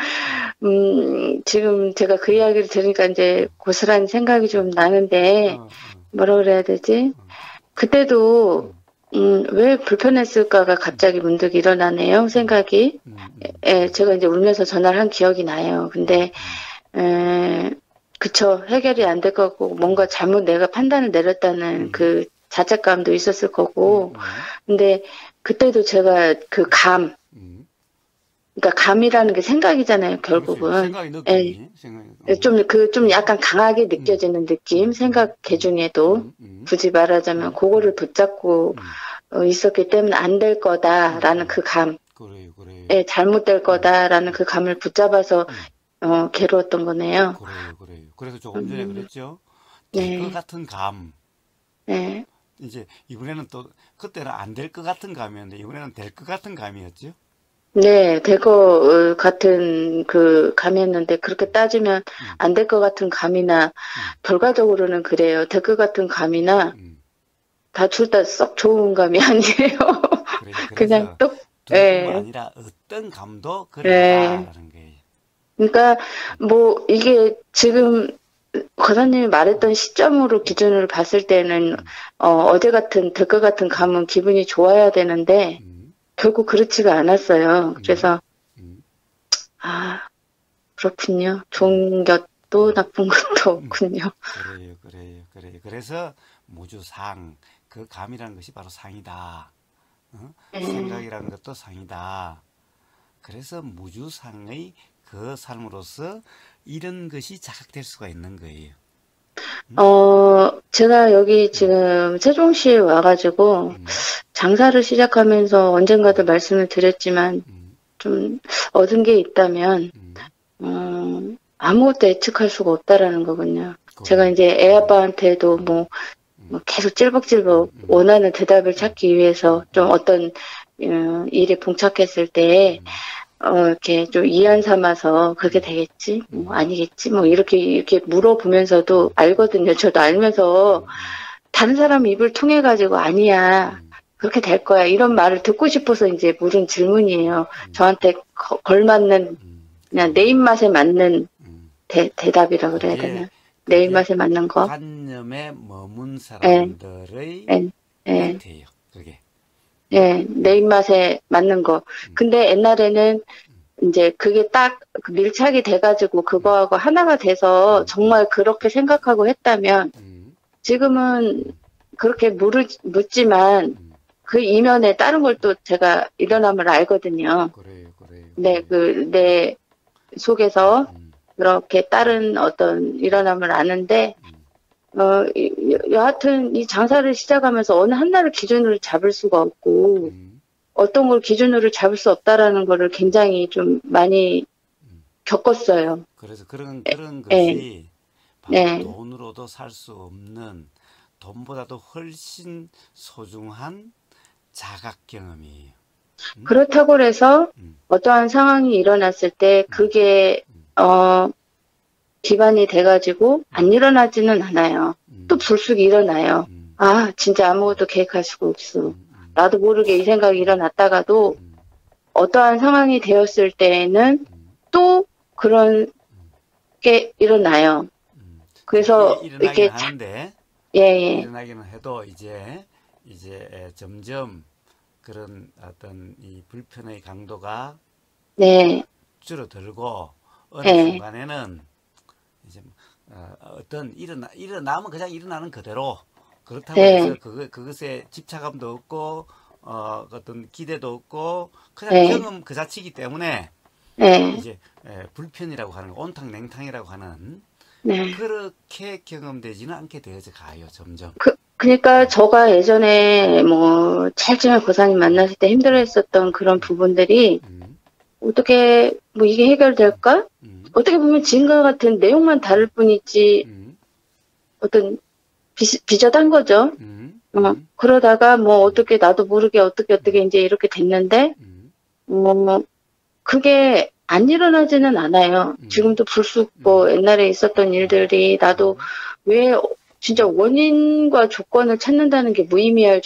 지금 제가 그 이야기를 들으니까 이제 고스란히 생각이 좀 나는데, 뭐라 그래야 되지? 그때도, 왜 불편했을까가 갑자기 문득 일어나네요, 생각이. 예, 제가 이제 울면서 전화를 한 기억이 나요. 근데, 그쵸. 해결이 안 될 거고, 뭔가 잘못 내가 판단을 내렸다는 그 자책감도 있었을 거고, 근데 그때도 제가 그 그러니까 감이라는 게 생각이잖아요, 결국은. 생각이 예, 느끼니? 생각이. 좀 약간 강하게 느껴지는 느낌, 생각 개중에도 굳이 말하자면 그거를 붙잡고 있었기 때문에 안 될 거다라는 그 감, 그래요, 그래요. 예, 잘못될 거다라는 그 감을 붙잡아서 괴로웠던 거네요. 그래요, 그래요. 그래서 조금 전에 그랬죠. 될 것 네, 같은 감. 네, 이제 이번에는 또 그때는 안 될 것 같은 감이었는데 이번에는 될 것 같은 감이었죠. 네, 될 거 같은 그 감이었는데 그렇게 따지면 안 될 것 같은 감이나 결과적으로는 그래요. 될 것 같은 감이나 다 둘 다 썩 좋은 감이 아니에요. 그래, 그냥 그래서 똑, 둘뿐만 예, 아니라 어떤 감도 예. 그러하다라는 거예요. 그러니까 뭐 이게 지금 거사님이 말했던 시점으로 기준으로 봤을 때는 어제 같은 될 것 같은 감은 기분이 좋아야 되는데 결국 그렇지가 않았어요. 그래서 아 그렇군요. 좋은 것도 나쁜 것도 없군요. 그래요, 그래요, 그래요. 그래서 무주상, 그 감이라는 것이 바로 상이다. 생각이라는 것도 상이다. 그래서 무주상의 그 삶으로서 이런 것이 자각될 수가 있는 거예요. 제가 여기 지금 세종시에 와가지고 장사를 시작하면서 언젠가도 말씀을 드렸지만 좀 얻은 게 있다면 아무것도 예측할 수가 없다라는 거군요. 제가 이제 애 아빠한테도 뭐 계속 찔벅찔벅 원하는 대답을 찾기 위해서 좀 어떤 일에 봉착했을 때 이렇게 좀 이한 삼아서 그렇게 되겠지? 뭐 아니겠지? 뭐 이렇게 물어보면서도 알거든요. 저도 알면서 다른 사람 입을 통해 가지고 아니야. 그렇게 될 거야. 이런 말을 듣고 싶어서 이제 물은 질문이에요. 저한테 걸맞는 그냥 내 입맛에 맞는 대답이라 그래야 되나? 내 그게 입맛에 맞는 거. 관념에 머문 예, 사람들의 예, 예. 멘트예요. 그게. 예, 내 입맛에 맞는 거. 근데 옛날에는 이제 그게 딱그 밀착이 돼가지고 그거하고 하나가 돼서 정말 그렇게 생각하고 했다면 지금은 그렇게 묻지만 그 이면에 다른 걸 또 제가 일어남을 알거든요. 그래요, 그래요. 네, 내 속에서 그렇게 다른 어떤 일어남을 아는데, 여하튼 이 장사를 시작하면서 어느 하나를 기준으로 잡을 수가 없고, 어떤 걸 기준으로 잡을 수 없다라는 거를 굉장히 좀 많이 겪었어요. 그래서 그런 예, 것이 바로 네. 돈으로도 살 수 없는 돈보다도 훨씬 소중한 자각 경험이에요. 그렇다고 해서 어떠한 상황이 일어났을 때 그게, 기반이 돼가지고 안 일어나지는 않아요. 또 불쑥 일어나요. 아, 진짜 아무것도 계획할 수가 없어. 나도 모르게 이 생각이 일어났다가도 어떠한 상황이 되었을 때에는 또 그런 게 일어나요. 그래서 일어나긴 이렇게 하는데 예, 예, 일어나기는 해도 이제 점점 그런 어떤 이 불편의 강도가 네, 줄어들고 어느 예, 순간에는 이제 어떤 일어나면 그냥 일어나는 그대로 그렇다고 해서 네, 그것에 집착감도 없고 어떤 기대도 없고 그냥 네, 경험 그 자체이기 때문에 네, 이제 불편이라고 하는 온탕 냉탕이라고 하는 네. 그렇게 경험되지는 않게 되어져 가요 점점. 그러니까 저가 예전에 뭐 제일 처음에 고사님 만났을 때 힘들어했었던 그런 부분들이 어떻게 뭐 이게 해결될까? 어떻게 보면 지금과 같은 내용만 다를 뿐이지 어떤 비슷한 거죠. 그러다가 뭐 어떻게 나도 모르게 어떻게 이제 이렇게 됐는데 뭐 그게 안 일어나지는 않아요. 지금도 불쑥 뭐 옛날에 있었던 일들이 나도 왜 진짜 원인과 조건을 찾는다는 게 무의미할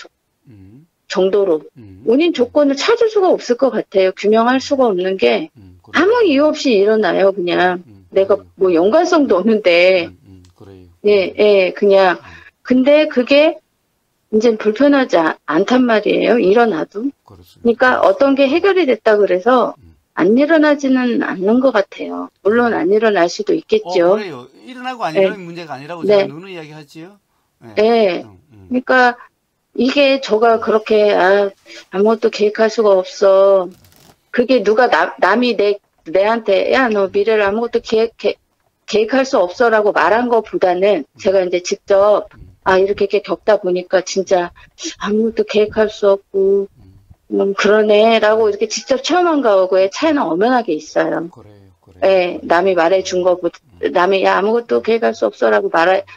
정도로 원인 조건을 찾을 수가 없을 것 같아요. 규명할 수가 없는 게 아무 이유 없이 일어나요. 그냥 내가 뭐 연관성도 없는데 그래요. 예, 예, 그냥 근데 그게 이제 불편하지 않단 말이에요. 일어나도. 그렇습니다. 그러니까 어떤 게 해결이 됐다 그래서 안 일어나지는 않는 것 같아요. 물론 안 일어날 수도 있겠죠. 그래요. 일어나고 안 네, 일어나는 문제가 아니라고 제가 네, 누누이 이야기하지요. 네. 네. 그러니까 이게 저가 그렇게 아무것도 계획할 수가 없어. 그게 누가 남이 내한테 야, 너 미래를 아무것도 계획할 수 없어라고 말한 것보다는 제가 이제 직접 이렇게 겪다 보니까 진짜 아무것도 계획할 수 없고 그러네라고 이렇게 직접 체험한 거하고의 차이는 엄연하게 있어요. 예, 남이 말해준 것보다 남이 야, 아무것도 계획할 수 없어라고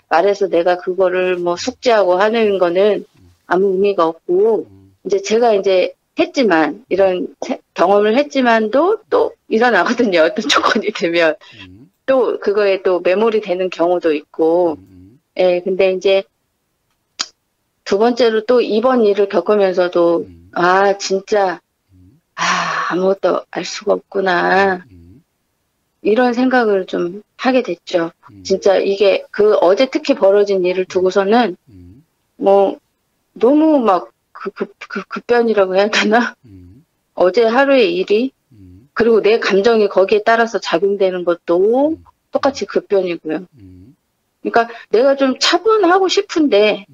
말해서 내가 그거를 뭐 숙지하고 하는 거는 아무 의미가 없고 이제 제가 이제 했지만 이런 경험을 했지만도 또 일어나거든요. 어떤 조건이 되면 또 그거에 또 매몰이 되는 경우도 있고 예, 근데 이제 두 번째로 또 이번 일을 겪으면서도 진짜 아무것도 알 수가 없구나 이런 생각을 좀 하게 됐죠. 진짜 이게 그 어제 특히 벌어진 일을 두고서는 뭐 너무 막 급변이라고 해야 되나? 어제 하루의 일이 그리고 내 감정이 거기에 따라서 작용되는 것도 똑같이 급변이고요. 그러니까 내가 좀 차분하고 싶은데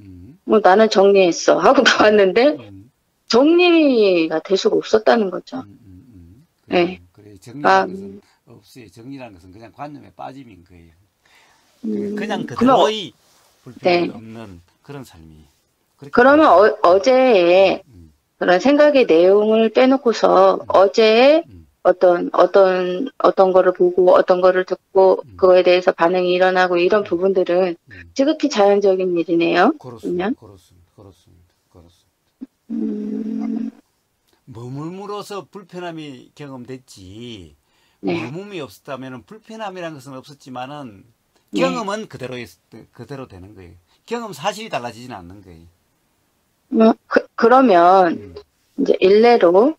뭐 나는 정리했어 하고 나왔는데 정리가 될 수가 없었다는 거죠. 그래, 정리라는 것은 없어요. 정리라는 것은 그냥 관념에 빠짐인 거예요. 그냥 그대로의 불편함이 없는 그런 삶이. 그러면 어제의 그런 생각의 내용을 빼놓고서 어제의 어떤 거를 보고 어떤 거를 듣고 그거에 대해서 반응이 일어나고 이런 부분들은 지극히 자연적인 일이네요. 그렇습니다. 머물므로서 불편함이 경험됐지 머물이 없었다면 불편함이라는 것은 없었지만은 경험은 그대로 되는 거예요. 경험 사실이 달라지지는 않는 거예요. 그러면 이제 일례로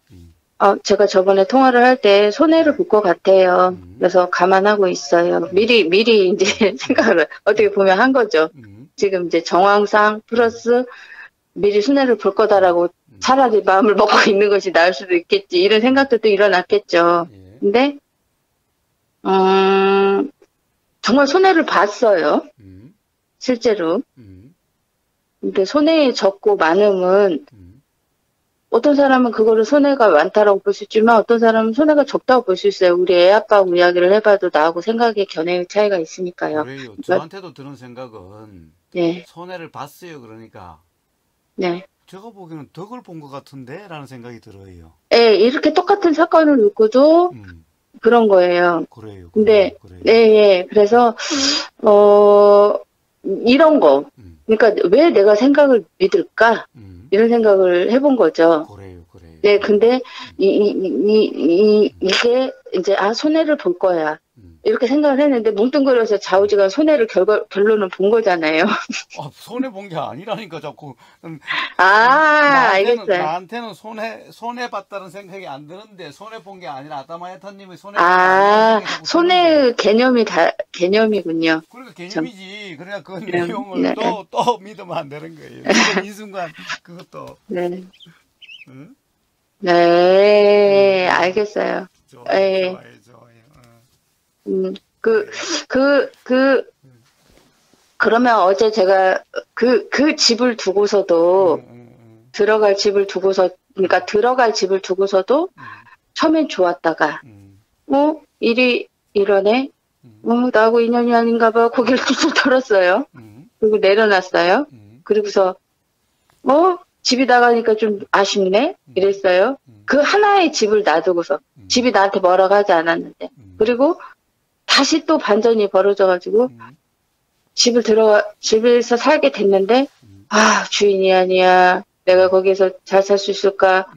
제가 저번에 통화를 할 때 손해를 볼 것 같아요. 그래서 감안하고 있어요. 미리 이제 생각을 어떻게 보면 한 거죠. 지금 이제 정황상 플러스 미리 손해를 볼 거다라고 차라리 마음을 먹고 있는 것이 나을 수도 있겠지. 이런 생각도 또 일어났겠죠. 근데 정말 손해를 봤어요. 실제로. 근데 손해의 적고 많음은 어떤 사람은 그거를 손해가 많다라고 볼 수 있지만 어떤 사람은 손해가 적다고 볼 수 있어요. 우리 애 아빠하고 이야기를 해봐도 나하고 생각의 견해의 차이가 있으니까요. 그래요. 저한테도 드는 생각은 손해를 봤어요. 그러니까 제가 보기에는 덕을 본 것 같은데 라는 생각이 들어요. 예, 이렇게 똑같은 사건을 놓고도 그런 거예요. 그래요. 근데 그래서 이런 거 그러니까 왜 내가 생각을 믿을까? 이런 생각을 해본 거죠. 그래요. 네, 근데 이게 이제 손해를 볼 거야. 이렇게 생각을 했는데 뭉뚱그려서 좌우지간 손해를 결론은 본 거잖아요. 손해 본 게 아니라니까 자꾸. 알겠어요. 나한테는 손해 봤다는 생각이 안 드는데 손해 본 게 아니라 아다마야타님의 손해의 개념이군요. 그러니까 개념이지. 그러니까 그 내용을 또 믿으면 안 되는 거예요. 지금 이 순간 그것도. 응? 네, 알겠어요. 좋아요. 그러면 어제 제가 그 집을 두고서도 들어갈 집을 두고서도 처음엔 좋았다가 일이 이러네 나하고 인연이 아닌가 봐 고개를 툭툭 털었어요. 그리고 내려놨어요. 그리고서 집이 나가니까 좀 아쉽네 이랬어요. 그 하나의 집을 놔두고서 집이 나한테 뭐라고 하지 않았는데 그리고 다시 또 반전이 벌어져가지고 집에서 살게 됐는데 주인이 아니야 내가 거기서 잘 살 수 있을까.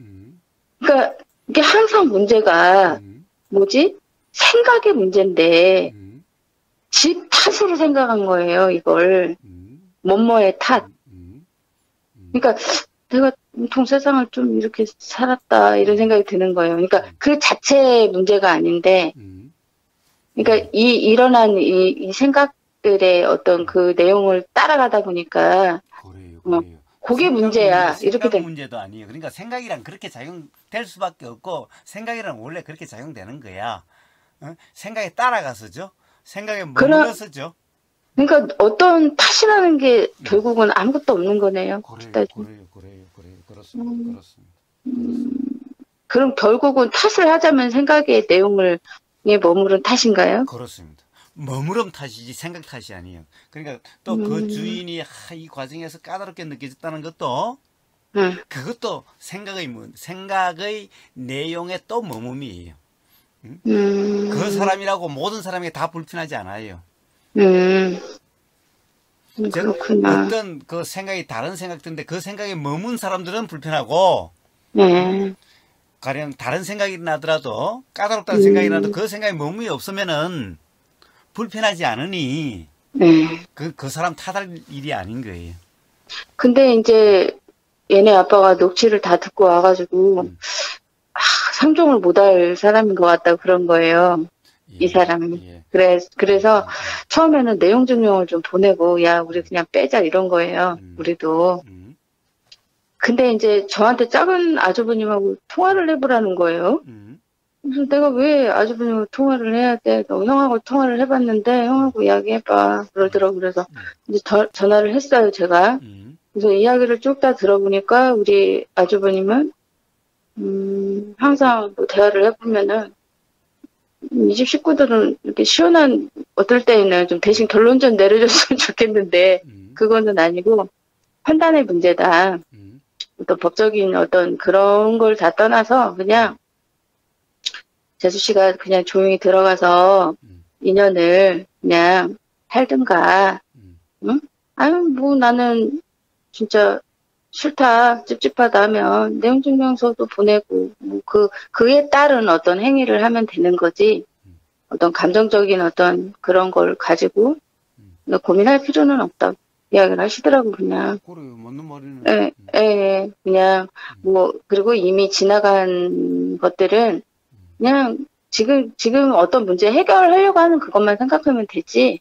그러니까 이게 항상 문제가 생각의 문제인데 집 탓으로 생각한 거예요. 이걸 뭐뭐의 탓. 그러니까 내가 세상을 좀 이렇게 살았다 이런 생각이 드는 거예요. 그러니까 그 자체의 문제가 아닌데 그러니까 일어난 이 생각들의 어떤 그 내용을 따라가다 보니까 그게 문제야. 이렇게 된 문제도 아니에요. 그러니까 생각이란 그렇게 작용될 수밖에 없고 생각이란 원래 그렇게 작용되는 거야. 생각에 따라가서죠. 생각에 머물러서죠. 그러니까 어떤 탓이라는 게 결국은 아무것도 없는 거네요. 그래요. 그렇습니다. 그럼 결국은 탓을 하자면 생각의 내용을 에 머무른 탓인가요? 그렇습니다. 머무름 탓이지 생각 탓이 아니에요. 그러니까 또 그 주인이 이 과정에서 까다롭게 느껴졌다는 것도 그것도 생각의 내용의 또 머금이에요. 그 사람이라고 모든 사람에게 다 불편하지 않아요. 즉 그렇구나. 어떤 그 생각이 다른 생각들인데 그 생각에 머문 사람들은 불편하고 네. 가령 다른 생각이 나더라도 까다롭다는 생각이 나도 그 생각에 머문이 없으면은 불편하지 않으니 네. 그 사람 탓할 일이 아닌 거예요. 근데 이제 얘네 아빠가 녹취를 다 듣고 와가지고 상종을 못할 사람인 것 같다 그런 거예요. 예, 이 사람이. 예. 그래서 처음에는 내용 증명을 좀 보내고 야 우리 그냥 빼자 이런 거예요. 우리도. 근데 이제 저한테 작은 아주버님하고 통화를 해보라는 거예요. 그래서 내가 왜 아주버님하고 통화를 해야 돼? 너 형하고 통화를 해봤는데 형하고 이야기해봐 그러더라고. 그래서 이제 전화를 했어요 제가. 그래서 이야기를 쭉 다 들어보니까 우리 아주버님은 항상 뭐 대화를 해보면은 이 집 식구들은 이렇게 시원한 어떨 때에는 좀 대신 결론 좀 내려줬으면 좋겠는데 그거는 아니고 판단의 문제다. 어떤 법적인 어떤 그런 걸 다 떠나서 그냥 재수 씨가 그냥 조용히 들어가서 인연을 그냥 살든가. 응? 아유 뭐 나는 진짜 싫다, 찝찝하다 하면 내용증명서도 보내고, 뭐 그에 따른 어떤 행위를 하면 되는 거지, 어떤 감정적인 어떤 그런 걸 가지고 고민할 필요는 없다. 이야기를 하시더라고, 그냥. 그래요, 맞는 말이네. 그냥, 뭐, 그리고 이미 지나간 것들은 그냥 지금 어떤 문제 해결하려고 하는 그것만 생각하면 되지,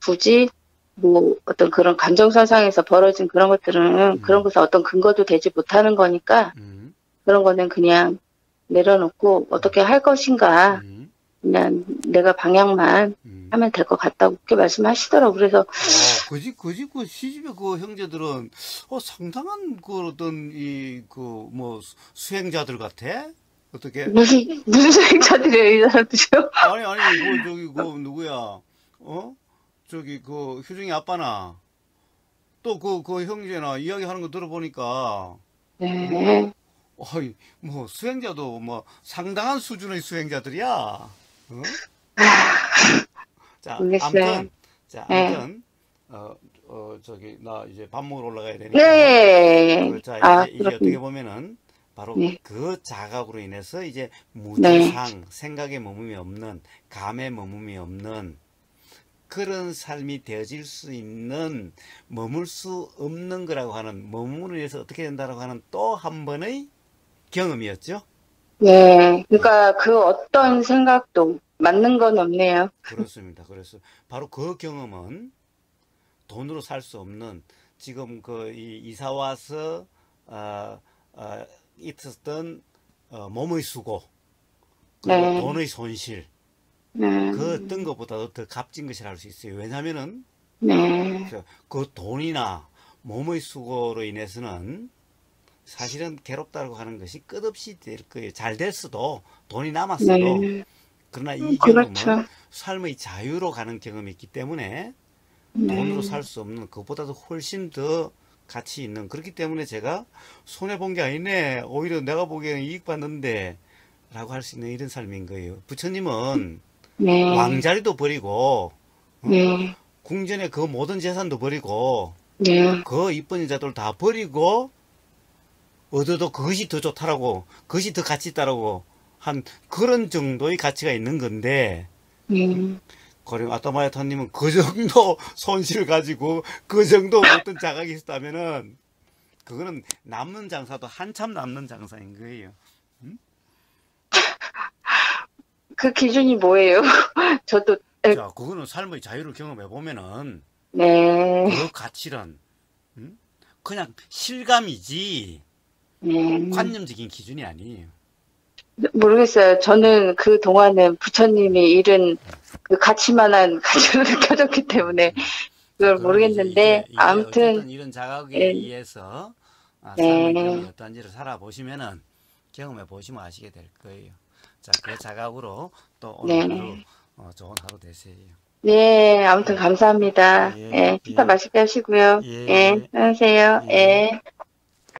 굳이 뭐 어떤 그런 감정선상에서 벌어진 그런 것들은 그런 것에 어떤 근거도 되지 못하는 거니까 그런 거는 그냥 내려놓고 어떻게 할 것인가 그냥 내가 방향만 하면 될 것 같다고 그렇게 말씀하시더라고. 그래서 그 시집의 그 형제들은 상당한 그 어떤 뭐 수행자들 같아. 어떻게 무슨 수행자들이에요 이 사람들이요? 아니 저기 누구야 저기 효중이 아빠나 또 그 형제나 이야기하는 거 들어보니까 네. 뭐 수행자도 뭐 상당한 수준의 수행자들이야. 어? 자, 모르겠어요. 아무튼 저기 나 이제 밥 먹으러 올라가야 되니까. 네. 자, 이제 어떻게 보면은 바로 그 자각으로 인해서 이제 무지상 생각에 머금이 없는 감에 머금이 없는 그런 삶이 되어질 수 있는 머물 수 없는 거라고 하는 머물을 위해서 어떻게 된다라고 하는 또 한 번의 경험이었죠. 네, 그러니까 그 어떤 생각도 맞는 건 없네요. 그렇습니다. 그래서 바로 그 경험은 돈으로 살 수 없는 지금 이사 와서 있었던 몸의 수고 그리고 돈의 손실 그 어떤 것보다도 더 값진 것이라 할 수 있어요. 왜냐하면은 그 돈이나 몸의 수고로 인해서는 사실은 괴롭다고 하는 것이 끝없이 될 거예요. 잘 됐어도 돈이 남았어도 그러나 이 경험은 삶의 자유로 가는 경험이 있기 때문에 돈으로 살 수 없는 그것보다도 훨씬 더 가치 있는 그렇기 때문에 제가 손해본 게 아니네 오히려 내가 보기에는 이익 받는데 라고 할 수 있는 이런 삶인 거예요. 부처님은 왕자리도 버리고 궁전의 그 모든 재산도 버리고 그 이쁜 여자들 다 버리고 얻어도 그것이 더 좋다라고 그것이 더 가치 있다라고 한 그런 정도의 가치가 있는 건데 고령 아타마야타님은 그 정도 손실을 가지고 그 정도 어떤 자각이 있었다면은 그거는 남는 장사도 한참 남는 장사인 거예요. 그 기준이 뭐예요? 저도 자, 그거는 삶의 자유를 경험해 보면은 그 가치란 그냥 실감이지 관념적인 기준이 아니에요. 모르겠어요. 저는 그 동안은 부처님이 잃은 그 가치만한 가치로 느껴졌기 때문에 그걸 모르겠는데 이제 아무튼 어쨌든 이런 자각에 의해서 삶의 경험이 어떤지를 살아보시면은 경험해 보시면 아시게 될 거예요. 자, 그 자각으로 또 오늘 네. 하루 좋은 하루 되세요. 네, 아무튼 감사합니다. 예, 예, 식사 예, 맛있게 하시고요. 예, 예, 예, 안녕하세요. 예. 예.